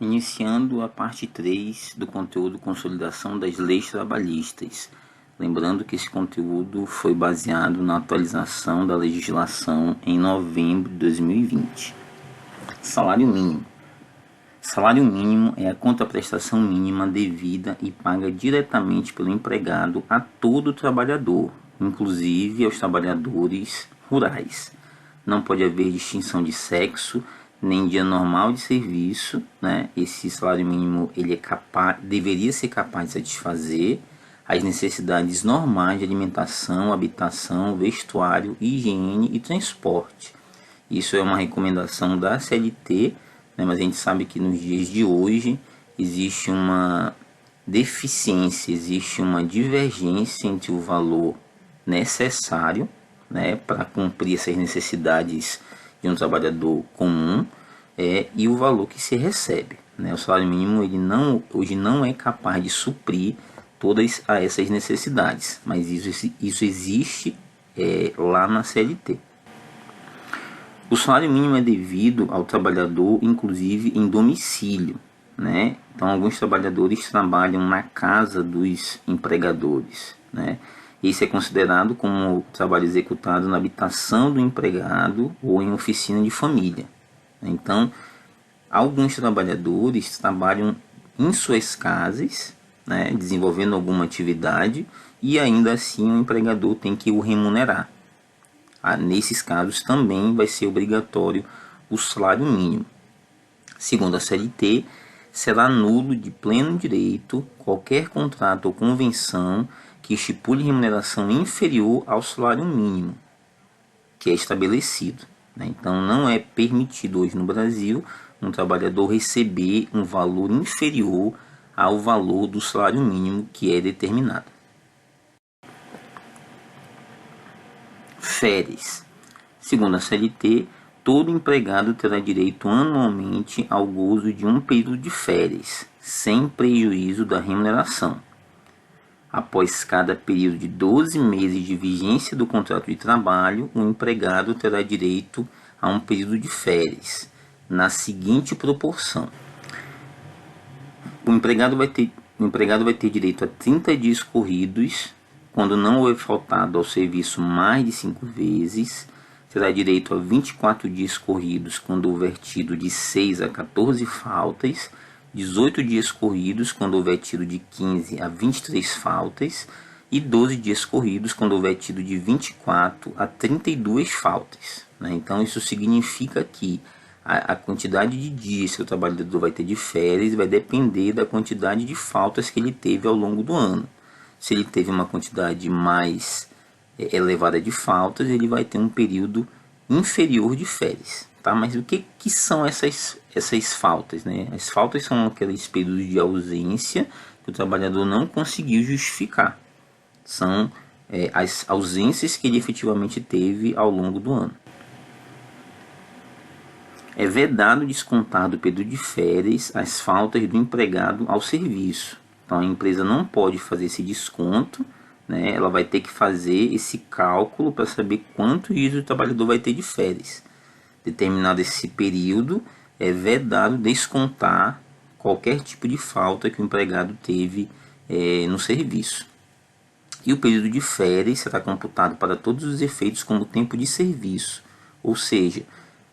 Iniciando a parte 3 do conteúdo Consolidação das Leis Trabalhistas. Lembrando que esse conteúdo foi baseado na atualização da legislação em novembro de 2020. Salário mínimo. Salário mínimo é a contraprestação mínima devida e paga diretamente pelo empregado a todo trabalhador, inclusive aos trabalhadores rurais. Não pode haver distinção de sexo, nem dia normal de serviço, né? Esse salário mínimo ele deveria ser capaz de satisfazer as necessidades normais de alimentação, habitação, vestuário, higiene e transporte. Isso é uma recomendação da CLT, né? Mas a gente sabe que nos dias de hoje existe uma deficiência, existe uma divergência entre o valor necessário, né, para cumprir essas necessidades de um trabalhador comum e o valor que se recebe, né? O salário mínimo hoje não é capaz de suprir todas essas necessidades, mas isso existe lá na CLT. O salário mínimo é devido ao trabalhador, inclusive em domicílio, né? Então alguns trabalhadores trabalham na casa dos empregadores, né? Isso é considerado como trabalho executado na habitação do empregado ou em oficina de família. Então, alguns trabalhadores trabalham em suas casas, né, desenvolvendo alguma atividade, e ainda assim o empregador tem que o remunerar. Nesses casos também vai ser obrigatório o salário mínimo. Segundo a CLT, será nulo de pleno direito qualquer contrato ou convenção que estipule remuneração inferior ao salário mínimo que é estabelecido, né? Então não é permitido hoje no Brasil um trabalhador receber um valor inferior ao valor do salário mínimo que é determinado. Férias. Segundo a CLT, todo empregado terá direito anualmente ao gozo de um período de férias, sem prejuízo da remuneração. Após cada período de 12 meses de vigência do contrato de trabalho, o empregado terá direito a um período de férias, na seguinte proporção. O empregado vai ter direito a 30 dias corridos, quando não houver faltado ao serviço mais de 5 vezes, terá direito a 24 dias corridos quando houver tido de 6 a 14 faltas, 18 dias corridos quando houver tido de 15 a 23 faltas e 12 dias corridos quando houver tido de 24 a 32 faltas, né? Então isso significa que a quantidade de dias que o trabalhador vai ter de férias vai depender da quantidade de faltas que ele teve ao longo do ano. Se ele teve uma quantidade mais elevada de faltas, ele vai ter um período inferior de férias. Tá? Mas o que são essas faltas, né? As faltas são aqueles períodos de ausência que o trabalhador não conseguiu justificar. São as ausências que ele efetivamente teve ao longo do ano. É vedado descontar do período de férias as faltas do empregado ao serviço. Então a empresa não pode fazer esse desconto, né? Ela vai ter que fazer esse cálculo para saber quanto isso o trabalhador vai ter de férias. Determinado esse período, é vedado descontar qualquer tipo de falta que o empregado teve no serviço. E o período de férias será computado para todos os efeitos como tempo de serviço, ou seja,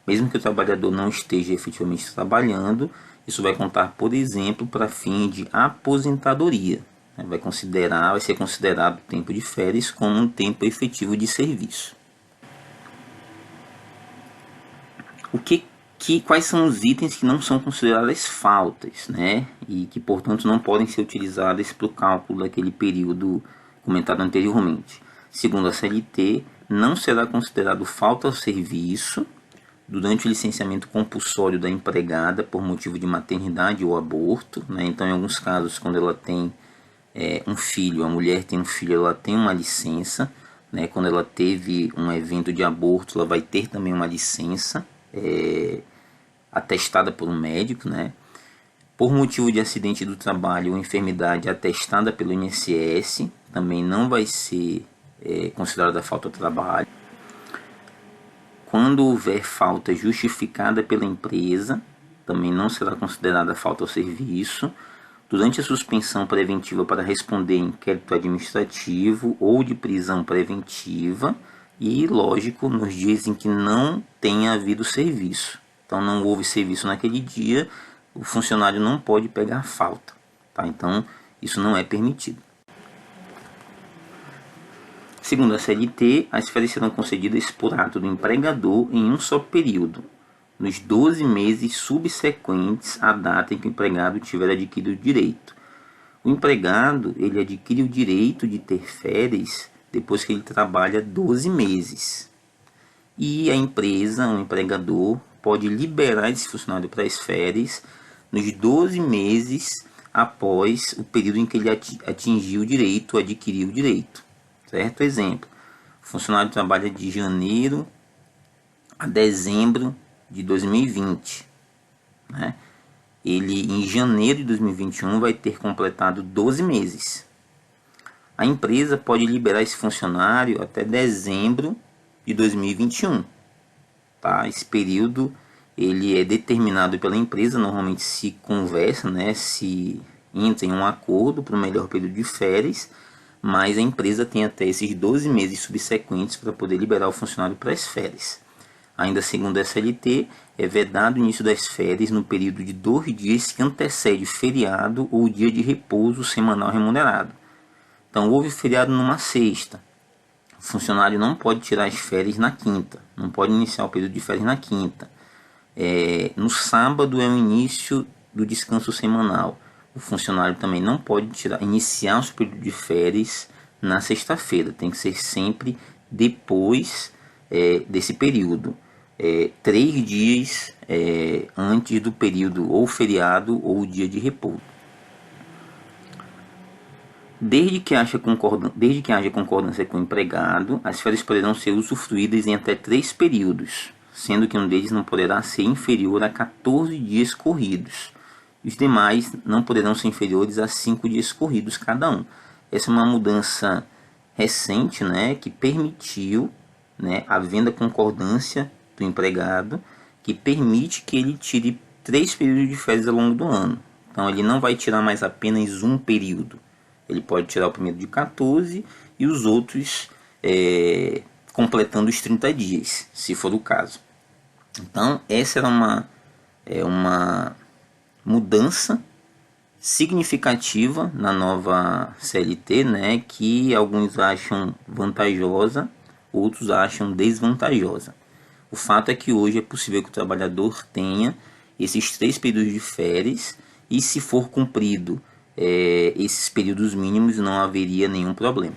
mesmo que o trabalhador não esteja efetivamente trabalhando, isso vai contar, por exemplo, para fim de aposentadoria. Vai ser considerado o tempo de férias como um tempo efetivo de serviço. Quais são os itens que não são consideradas faltas, né? E que, portanto, não podem ser utilizadas para o cálculo daquele período comentado anteriormente. Segundo a CLT, não será considerado falta ao serviço durante o licenciamento compulsório da empregada por motivo de maternidade ou aborto, né? Então, em alguns casos, quando ela tem um filho, a mulher tem um filho, ela tem uma licença, né? Quando ela teve um evento de aborto, ela vai ter também uma licença atestada por um médico, né? Por motivo de acidente do trabalho ou enfermidade atestada pelo INSS, também não vai ser considerada falta de trabalho. Quando houver falta justificada pela empresa, também não será considerada falta ao serviço. Durante a suspensão preventiva para responder inquérito administrativo ou de prisão preventiva e, lógico, nos dias em que não tenha havido serviço. Então, não houve serviço naquele dia, o funcionário não pode pegar falta, tá? Então, isso não é permitido. Segundo a CLT, as férias serão concedidas por ato do empregador em um só período, nos 12 meses subsequentes à data em que o empregado tiver adquirido o direito. O empregado ele adquire o direito de ter férias depois que ele trabalha 12 meses. E a empresa, o empregador, pode liberar esse funcionário para as férias nos 12 meses após o período em que ele atingiu o direito, adquiriu o direito. Certo? Exemplo, o funcionário trabalha de janeiro a dezembro de 2020. Né? Ele, em janeiro de 2021, vai ter completado 12 meses. A empresa pode liberar esse funcionário até dezembro de 2021. Tá? Esse período ele é determinado pela empresa, normalmente se conversa, né? Se entra em um acordo para o melhor período de férias, mas a empresa tem até esses 12 meses subsequentes para poder liberar o funcionário para as férias. Ainda segundo a SLT, é vedado o início das férias no período de 2 dias que antecede feriado ou dia de repouso semanal remunerado. Então, houve feriado numa sexta. O funcionário não pode tirar as férias na quinta, não pode iniciar o período de férias na quinta. No sábado é o início do descanso semanal. O funcionário também não pode iniciar o período de férias na sexta-feira, tem que ser sempre depois desse período. 3 dias antes do período ou feriado ou dia de repouso. Desde que haja concordância com o empregado, as férias poderão ser usufruídas em até 3 períodos, sendo que um deles não poderá ser inferior a 14 dias corridos. Os demais não poderão ser inferiores a 5 dias corridos cada um. Essa é uma mudança recente, né, que permitiu, né, havendo a concordância do empregado, que permite que ele tire 3 períodos de férias ao longo do ano. Então ele não vai tirar mais apenas um período. Ele pode tirar o primeiro de 14 e os outros completando os 30 dias, se for o caso. Então essa era uma mudança significativa na nova CLT, né, que alguns acham vantajosa, outros acham desvantajosa. O fato é que hoje é possível que o trabalhador tenha esses 3 períodos de férias e, se for cumprido esses períodos mínimos, não haveria nenhum problema.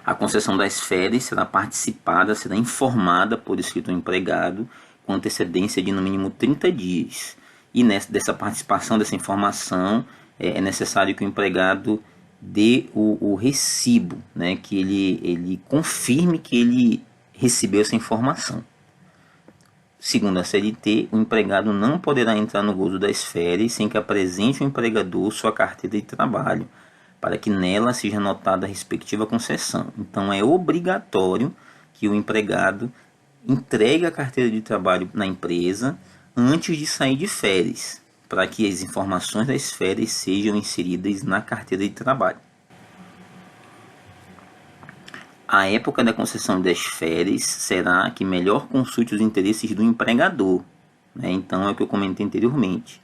A concessão das férias será informada por escrito ao empregado com antecedência de no mínimo 30 dias. E dessa participação, dessa informação, é necessário que o empregado dê o recibo, né, que ele confirme que ele recebeu essa informação. Segundo a CLT, o empregado não poderá entrar no gozo das férias sem que apresente ao empregador sua carteira de trabalho, para que nela seja anotada a respectiva concessão. Então é obrigatório que o empregado entregue a carteira de trabalho na empresa antes de sair de férias, para que as informações das férias sejam inseridas na carteira de trabalho. A época da concessão das férias será que melhor consulte os interesses do empregador, né? Então é o que eu comentei anteriormente.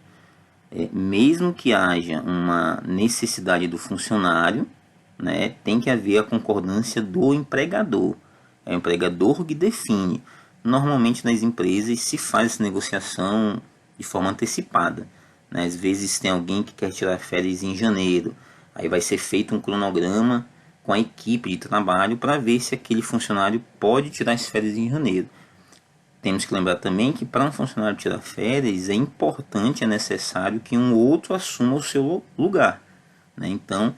Mesmo que haja uma necessidade do funcionário, né, tem que haver a concordância do empregador. É o empregador que define. Normalmente nas empresas se faz essa negociação de forma antecipada, né? Às vezes tem alguém que quer tirar férias em janeiro, aí vai ser feito um cronograma com a equipe de trabalho para ver se aquele funcionário pode tirar as férias em janeiro. Temos que lembrar também que para um funcionário tirar férias é importante, é necessário que um outro assuma o seu lugar, né? Então,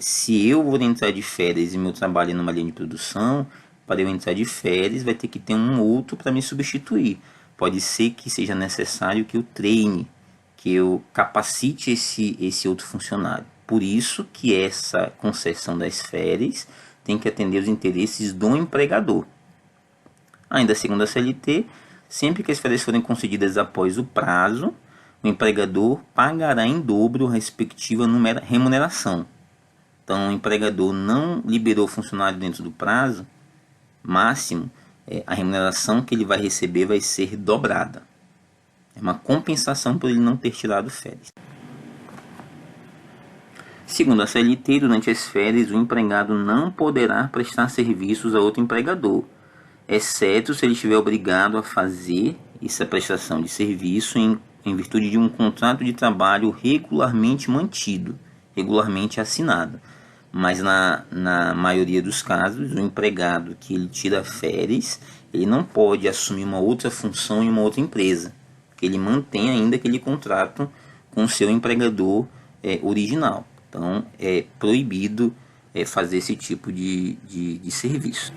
se eu vou entrar de férias e meu trabalho é numa linha de produção, para eu entrar de férias vai ter que ter um outro para me substituir. Pode ser que seja necessário que eu treine, que eu capacite esse outro funcionário. Por isso que essa concessão das férias tem que atender os interesses do empregador. Ainda segundo a CLT, Sempre que as férias forem concedidas após o prazo, o empregador pagará em dobro a respectiva remuneração. Então, o empregador não liberou o funcionário dentro do prazo máximo, a remuneração que ele vai receber vai ser dobrada. É uma compensação por ele não ter tirado férias. Segundo a CLT, durante as férias, o empregado não poderá prestar serviços a outro empregador, exceto se ele estiver obrigado a fazer essa prestação de serviço em virtude de um contrato de trabalho regularmente mantido, regularmente assinado. Mas na maioria dos casos, o empregado que ele tira férias, ele não pode assumir uma outra função em uma outra empresa, porque ele mantém ainda aquele contrato com o seu empregador original. Então, é proibido fazer esse tipo de serviço.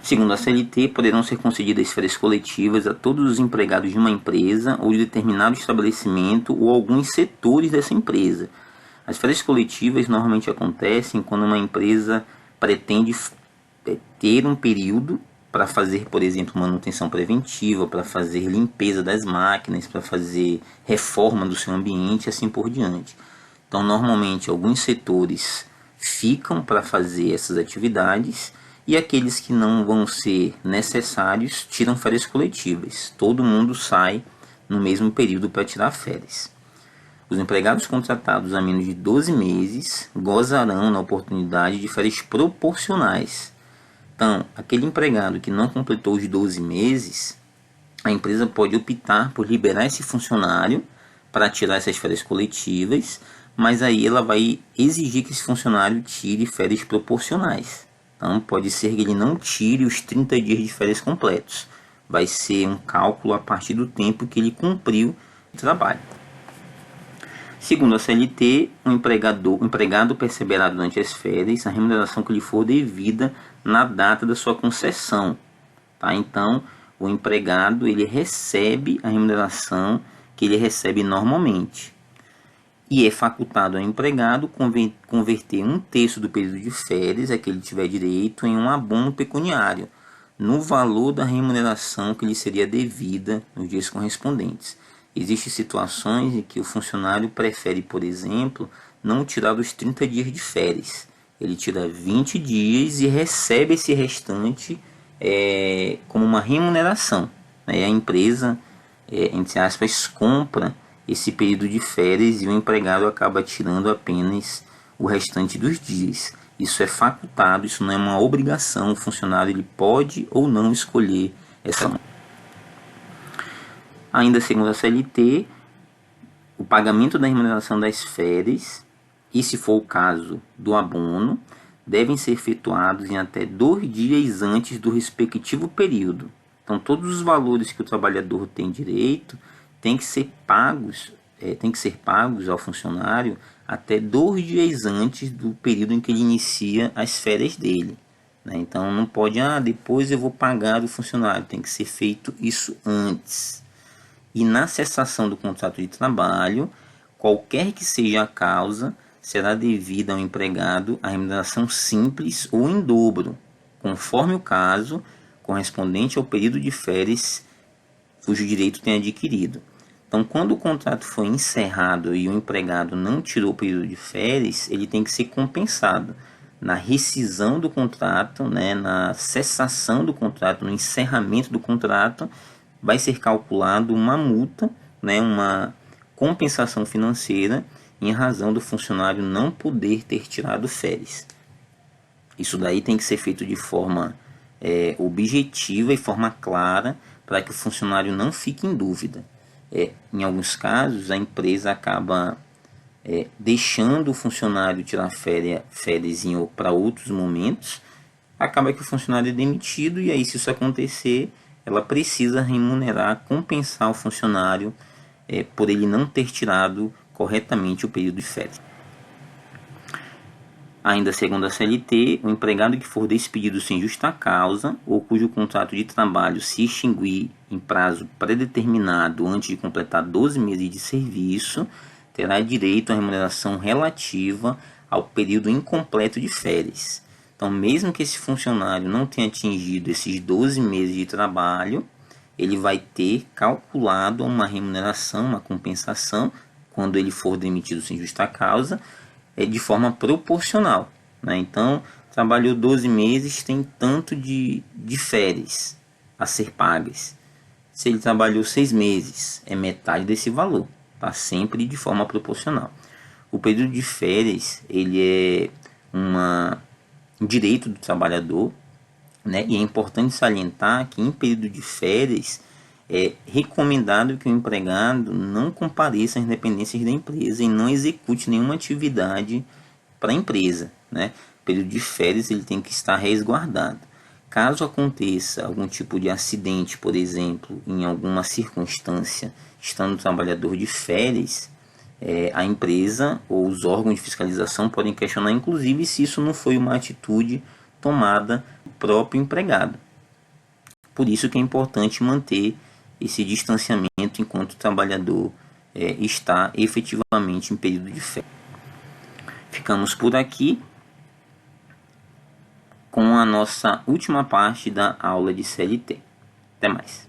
Segundo a CLT, poderão ser concedidas férias coletivas a todos os empregados de uma empresa ou de determinado estabelecimento ou alguns setores dessa empresa. As férias coletivas normalmente acontecem quando uma empresa pretende ter um período para fazer, por exemplo, manutenção preventiva, para fazer limpeza das máquinas, para fazer reforma do seu ambiente e assim por diante. Então, normalmente, alguns setores ficam para fazer essas atividades e aqueles que não vão ser necessários tiram férias coletivas. Todo mundo sai no mesmo período para tirar férias. Os empregados contratados há menos de 12 meses gozarão na oportunidade de férias proporcionais. Então, aquele empregado que não completou os 12 meses, a empresa pode optar por liberar esse funcionário para tirar essas férias coletivas, mas aí ela vai exigir que esse funcionário tire férias proporcionais. Então, pode ser que ele não tire os 30 dias de férias completos. Vai ser um cálculo a partir do tempo que ele cumpriu o trabalho. Segundo a CLT, o empregado perceberá durante as férias a remuneração que lhe for devida na data da sua concessão. Tá? Então, o empregado ele recebe a remuneração que ele recebe normalmente. E é facultado ao empregado converter 1/3 do período de férias a que ele tiver direito em um abono pecuniário, no valor da remuneração que lhe seria devida nos dias correspondentes. Existem situações em que o funcionário prefere, por exemplo, não tirar os 30 dias de férias. Ele tira 20 dias e recebe esse restante como uma remuneração. Né? A empresa, entre aspas, compra esse período de férias e o empregado acaba tirando apenas o restante dos dias. Isso é facultado, isso não é uma obrigação. O funcionário ele pode ou não escolher essa. Ainda segundo a CLT, o pagamento da remuneração das férias, e se for o caso do abono, devem ser efetuados em até 2 dias antes do respectivo período. Então, todos os valores que o trabalhador tem direito têm que ser pagos ao funcionário até 2 dias antes do período em que ele inicia as férias dele. Né? Então, não pode, depois eu vou pagar o funcionário, tem que ser feito isso antes. E na cessação do contrato de trabalho, qualquer que seja a causa, será devida ao empregado a remuneração simples ou em dobro, conforme o caso, correspondente ao período de férias cujo direito tem adquirido. Então, quando o contrato foi encerrado e o empregado não tirou o período de férias, ele tem que ser compensado. Na rescisão do contrato, na cessação do contrato, no encerramento do contrato, vai ser calculado uma multa, uma compensação financeira em razão do funcionário não poder ter tirado férias. Isso daí tem que ser feito de forma objetiva e forma clara para que o funcionário não fique em dúvida. Em alguns casos, a empresa acaba deixando o funcionário tirar férias para outros momentos, acaba que o funcionário é demitido e aí, se isso acontecer, ela precisa remunerar, compensar o funcionário por ele não ter tirado corretamente o período de férias. Ainda segundo a CLT, o empregado que for despedido sem justa causa ou cujo contrato de trabalho se extinguir em prazo predeterminado antes de completar 12 meses de serviço, terá direito à remuneração relativa ao período incompleto de férias. Então, mesmo que esse funcionário não tenha atingido esses 12 meses de trabalho, ele vai ter calculado uma remuneração, uma compensação, quando ele for demitido sem justa causa, de forma proporcional, né? Então, trabalhou 12 meses, tem tanto de férias a ser pagas. Se ele trabalhou 6 meses, é metade desse valor, tá? Sempre de forma proporcional. O período de férias, ele é um direito do trabalhador, né? E é importante salientar que em período de férias é recomendado que o empregado não compareça às dependências da empresa e não execute nenhuma atividade para a empresa, né? Período de férias ele tem que estar resguardado. Caso aconteça algum tipo de acidente, por exemplo, em alguma circunstância, estando o trabalhador de férias, a empresa ou os órgãos de fiscalização podem questionar, inclusive, se isso não foi uma atitude tomada do próprio empregado. Por isso que é importante manter esse distanciamento enquanto o trabalhador está efetivamente em período de férias. Ficamos por aqui com a nossa última parte da aula de CLT. Até mais.